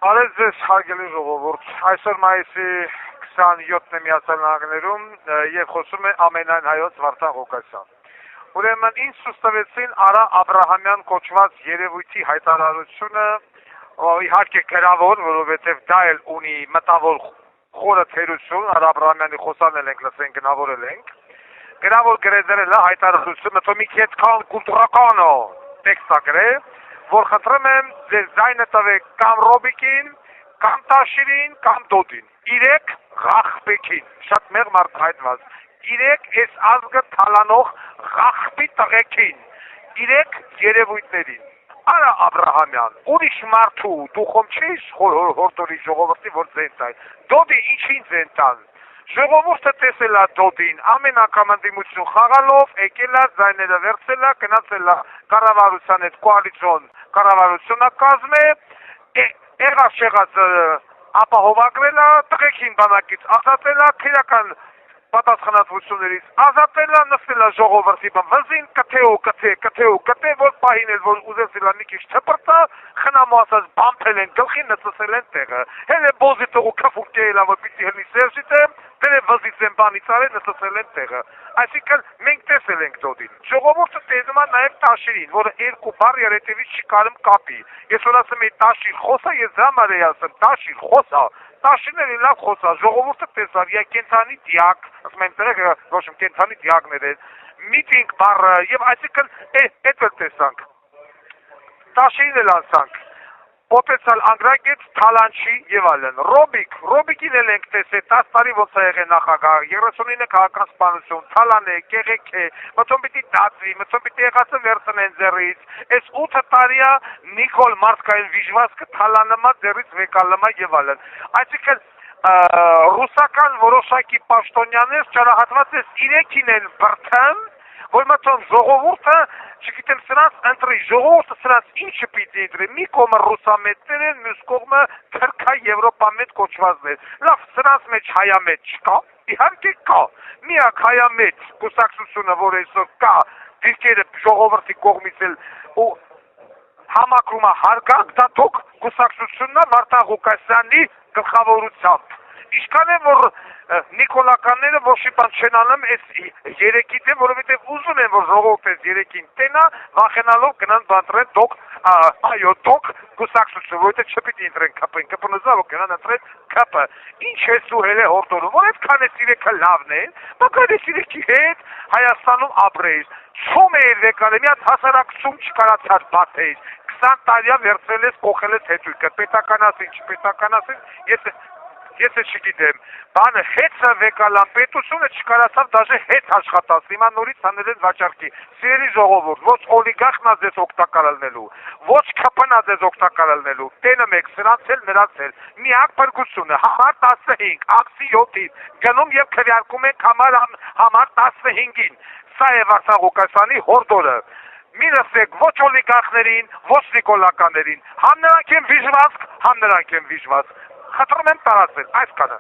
Բարև ձեզ հարգելի ժողովուրդ, այսօր մայիսի 27-ն է Միացյալ Նահանգներում եւ խոսում է ամենայն հայոց Վարդան Ղուկասյան։ Ուրեմն ինձ ցույց տվեցին Արա Աբրահամյան կոչված երևույթի հայտարարությունը, իհարկե գրավոր, որովհետեւ դա էլ ունի մտավոր խորը թերություն, Արա Աբրահամյանի խոսանել ենք, լսենք, գնավորել ենք։ Գրավոր գրել է հայտարարությունը, թող մի քիչ կուլտուրական տեքստ գրել, որ խնդրում եմ ձեր ձայնը տվեք կամ Ռոբիկին, կամ Տաշիրին, կամ Դոդին, 3 ղախպեքին, շատ մեղմ արտահայտված, 3 այս ազգը թալանող ղախպի տղեկին, 3 երևույթներին, Արա Աբրահամյան, ուրիշ մարդու դուխում չես հորդորի ժողովրդի, որ ձեն տայն, Դոդի ինչին ձեն տան, ժողովուրդը տեսել է Դոդին, ամեն անգամ ընդդիմություն խաղալով, եկել է, ձայները վերցել է, գնացել է կառավարության հետ կոալիցիոն կառավարությունը կազմել, եղած ապահովագրել է, տղեկին բանակից ազատել է, քրեական պատասխանատվություններից ազատել է, նստել է ժողովրդի վզին, կթե, որ պահին էլ, որ ուզեցել է մի քիչ թպրտա, խնամու ասած բամփել են գլխին, նծել են տեղը, հենց բոզի տղու քֆուկ կեել է, որ պիտի հլի Սերժիտը, դե վզից են բանից արել, նծել են տեղը, այսինքն մենք տեսել ենք Դոդին, ժողովուրդը տեսնում է նաև Տաշիրին, որը 2 բառ երետևից չի կարում կապի, ես որ ասում եմ Տաշիր խոսա, ես դրամար էի ասում, Տաշիր խոսա, Տաշիրները լավ խոսա, ժողովուրդը տեսավ, յա կենթանի դիակ, ասում եմ տեղը, ոչ կենթանի դիակներ են, միտինգ բառը, եւ այսինքն այդ էլ տեսանք, Տաշիրին էլ անցանք, Պոտենցիալ անգրագետ, թալանչի եւ այլն, Ռոբիկին էլ ենք տեսել, 10 տարի ոնց է եղել նախագահ, 39 քաղաքական սպանություն, թալան է, կեղեք է, մտում պիտի դածվի, մտում պիտի եղածը վերցնեն ձեռից, այս 8 տարիա Նիկոլ մարդկային վիժվածքը թալանումա ձեռից վեկալումա եւ այլն, այսինքն ռուսական որոշակի պաշտոնյաներ ճարահատված էս 3-ին են բրթում, որ մտում ժողովուրդը, չգիտեմ սրանց ընտրի, ժողովուրդը սրանց ինչը պիտի ընտրի, մի կողմը ռուսամետներ են, մյուս կողմը թրքա եվրոպամետ կոչվածներ, լավ սրանց մեջ հայամետ չկա, իհարկե կա, միակ հայամետ կուսակցությունը, որ այսօր կա, դիրքերը ժողովրդի կողմից էլ ու համակրում է հարգանք, դա թող կուսակցությունն է Վարդան Ղուկասյանի գլխավորությամբ, ինչքան է որ Նիկոլականները ոչ բան չեն անում այս 3-ի դեմ, որովհետև ուզում են, որ ժողովուրդը այս 3-ին տենա, վախենալով գնան բանտրեն դոկ կուսակցություն, որովհետև չպիտի ընտրեն ԿՊ-ին, ԿՊ-ն ուզա, որ գնան ընտրեն ԿՊ, ինչ է սուհել է հորդորում, որ այդքան այս 3-ը լավն են, մակար այս 3-ի հետ Հայաստանում ապրեիր, չում էիր վեկալը, մի հատ հասարակություն չկարացար բացեիր, 20 տարիա վերցրել ես, կողել ես հետույքը, պետականասին, չպետականասին, ես չգիտեմ, բանը հետը վեկալան պետությունը չկարացավ դաժե հետ աշխատած, հիմա նորից հանել են վաճառքի, սիրելի ժողովուրդ, ոչ օլիգարխն ա ձեզ օգտակարալնելու, ոչ ԿՊ-ն ա ձեզ օգտակարալնելու, տենը մեկ, սրանց էլ նրանց էլ, միակ փրկությունը, համար 15, ակսի 7-ին, գնում և քվեարկում ենք համար 15-ին, սա է Վարդան Ղուկասյանի հորդորը, մի լսեք ոչ օլիգարխներին, ոչ նիկոլականներին, համ նրանք են վիժվածք, խնդրում եմ տարածել, այս կանը։